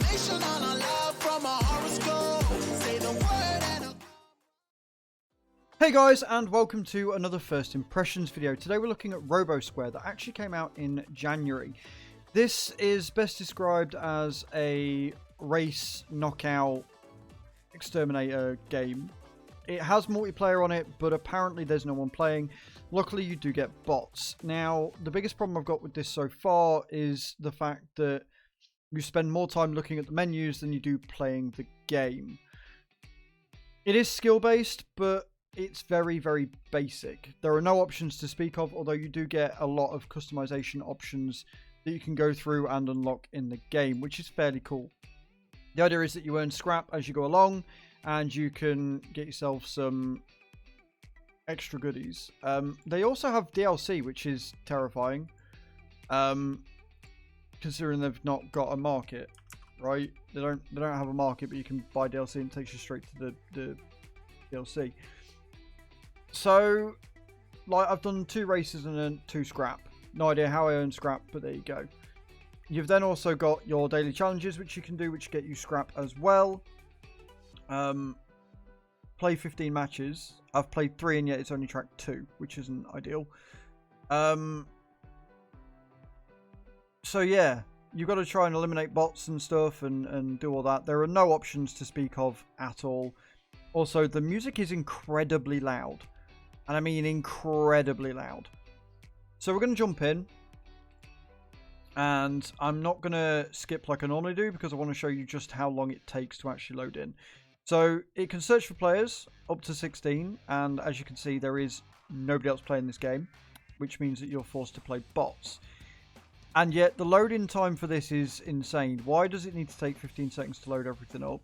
Confirmation on our love from a horoscope. Say the word and a... Hey guys, and welcome to another First Impressions video. Today we're looking at Robosquare that actually came out in January. This is best described as a race knockout exterminator game. It has multiplayer on it, but apparently there's no one playing. Luckily you do get bots. Now, the biggest problem I've got with this so far is the fact that you spend more time looking at the menus than you do playing the game. It is skill-based, but it's very, very basic. There are no options to speak of, although you do get a lot of customization options that you can go through and unlock in the game, which is fairly cool. The idea is that you earn scrap as you go along, and you can get yourself some extra goodies. They also have DLC, which is terrifying, considering they've not got a market, right? They don't have a market, but you can buy DLC and it takes you straight to the DLC. So, like, I've done 2 races and earned 2 scrap. No idea how I earned scrap, but there you go. You've then also got your daily challenges, which you can do, which get you scrap as well. Play 15 matches. I've played 3 and yet it's only tracked 2, which isn't ideal. So yeah, you've got to try and eliminate bots and stuff and do all that. There are no options to speak of at all. Also, the music is incredibly loud. And I mean incredibly loud. So we're going to jump in. And I'm not going to skip like I normally do because I want to show you just how long it takes to actually load in. So it can search for players up to 16. And as you can see, there is nobody else playing this game, which means that you're forced to play bots. And yet the loading time for this is insane. Why does it need to take 15 seconds to load everything up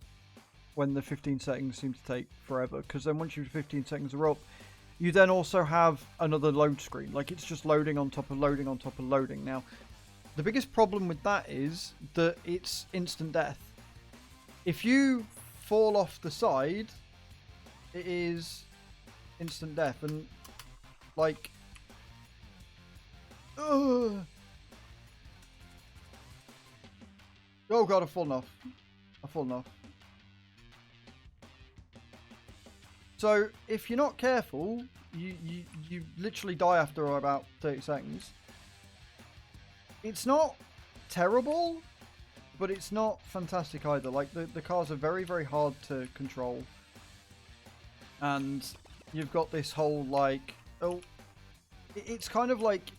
when the 15 seconds seem to take forever? Because then once your 15 seconds are up, you then also have another load screen. Like, it's just loading on top of loading on top of loading. Now, the biggest problem with that is that it's instant death. If you fall off the side, it is instant death. And, like... Ugh. Oh god, I've fallen off. I've fallen off. So, if you're not careful, you literally die after about 30 seconds. It's not terrible, but it's not fantastic either. Like, the cars are very, very hard to control. And you've got this whole, like... Oh, it's kind of like...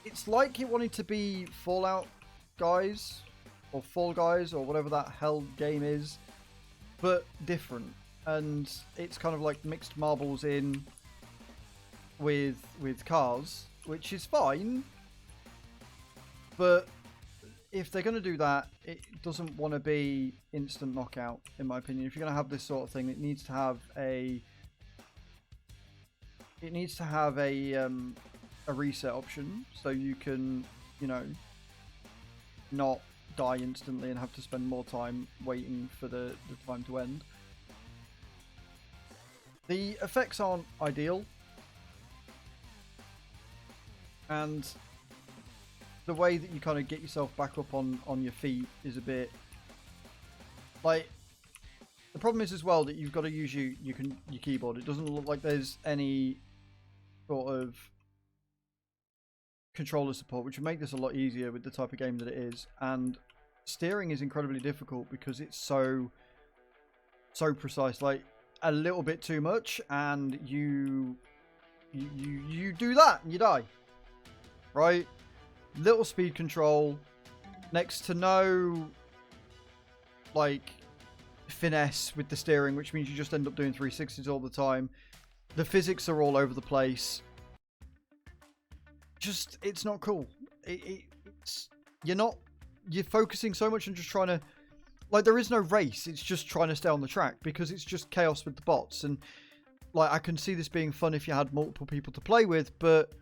It's like it wanted to be Fallout Guys, or Fall Guys, or whatever that hell game is, but different. And it's kind of like mixed marbles in with cars, which is fine. But if they're going to do that, it doesn't want to be instant knockout, in my opinion. If you're going to have this sort of thing, it needs to have a reset option, so you can, you know, not die instantly and have to spend more time waiting for the time to end. The effects aren't ideal, and the way that you kind of get yourself back up on your feet is a bit like... The problem is as well that you've got to use your keyboard. It doesn't look like there's any sort of controller support, which would make this a lot easier with the type of game that it is. And steering is incredibly difficult because it's so precise. Like, a little bit too much and you do that and you die, right? Little speed control, next to no like finesse with the steering, which means you just end up doing 360s all the time. The physics are all over the place. Just, it's not cool. It's you're focusing so much on just trying to, like, there is no race. It's just trying to stay on the track because it's just chaos with the bots. And like, I can see this being fun if you had multiple people to play with, but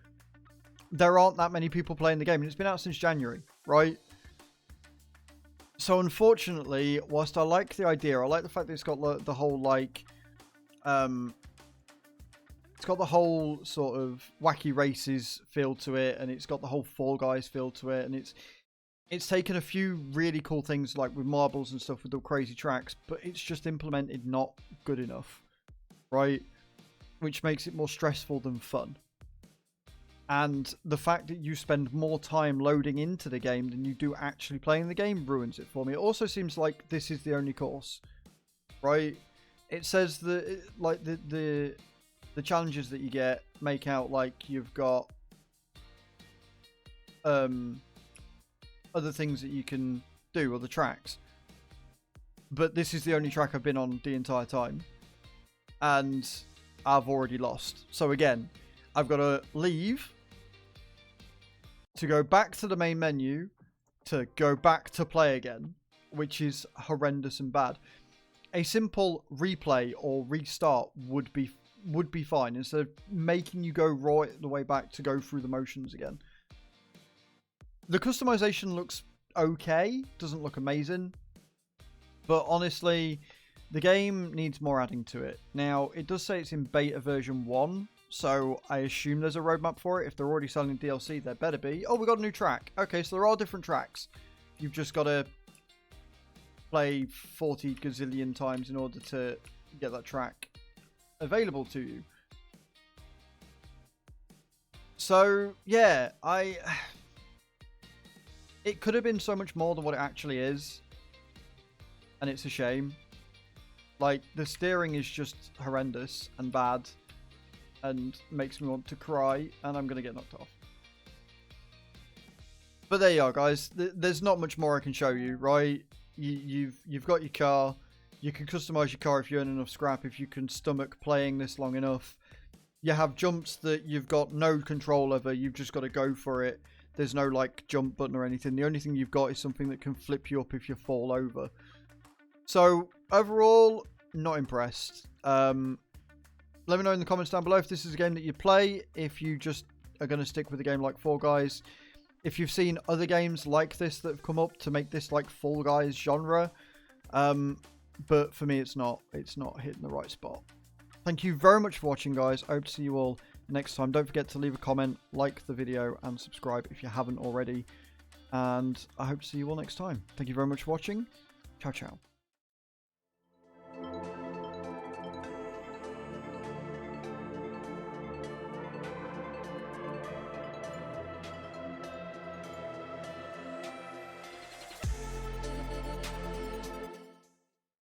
there aren't that many people playing the game, and it's been out since January, right? So unfortunately, whilst I like the idea, I like the fact that it's got the whole like it's got the whole sort of wacky races feel to it, and it's got the whole Fall Guys feel to it, and it's It's taken a few really cool things like with marbles and stuff with the crazy tracks, but it's just implemented not good enough, right? Which makes it more stressful than fun. And the fact that you spend more time loading into the game than you do actually playing the game ruins it for me. It also seems like this is the only course, right? It says that like the challenges that you get make out like you've got other things that you can do, other tracks. But this is the only track I've been on the entire time, and I've already lost. So again, I've got to leave to go back to the main menu to go back to play again, which is horrendous and bad. A simple replay or restart would be fine, instead of making you go right the way back to go through the motions again. The customization looks okay, doesn't look amazing, but honestly, the game needs more adding to it. Now, it does say it's in beta version 1, so I assume there's a roadmap for it. If they're already selling DLC, there better be. Oh, we got a new track. Okay, so there are different tracks. You've just got to play 40 gazillion times in order to get that track available to you. So, yeah, it could have been so much more than what it actually is, and it's a shame. Like, the steering is just horrendous and bad, and makes me want to cry, and I'm going to get knocked off. But there you are, guys. There's not much more I can show you, right? You've got your car. You can customize your car if you earn enough scrap, if you can stomach playing this long enough. You have jumps that you've got no control over. You've just got to go for it. There's no, like, jump button or anything. The only thing you've got is something that can flip you up if you fall over. So, overall, not impressed. Let me know in the comments down below if this is a game that you play, if you just are going to stick with a game like Fall Guys. If you've seen other games like this that have come up to make this like Fall Guys genre. But for me, it's not hitting the right spot. Thank you very much for watching, guys. I hope to see you all next time. Don't forget to leave a comment, like the video, and subscribe if you haven't already. And I hope to see you all next time. Thank you very much for watching. Ciao, ciao.